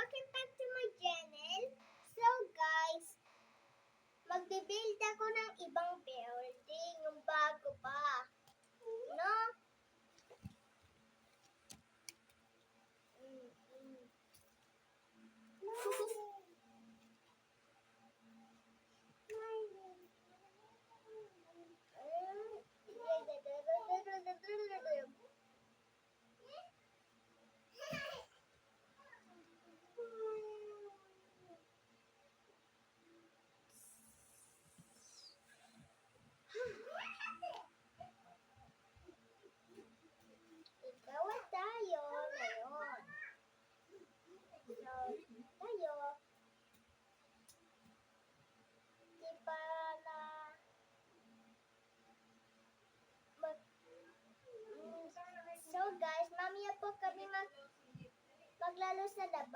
Welcome back to my channel. So guys, magbe-build ako ng ibang building, yung bago pa. No? Ikaw tayo ngayon. So, tayo, di ba na so guys, mamaya po kami maglalo sa labas.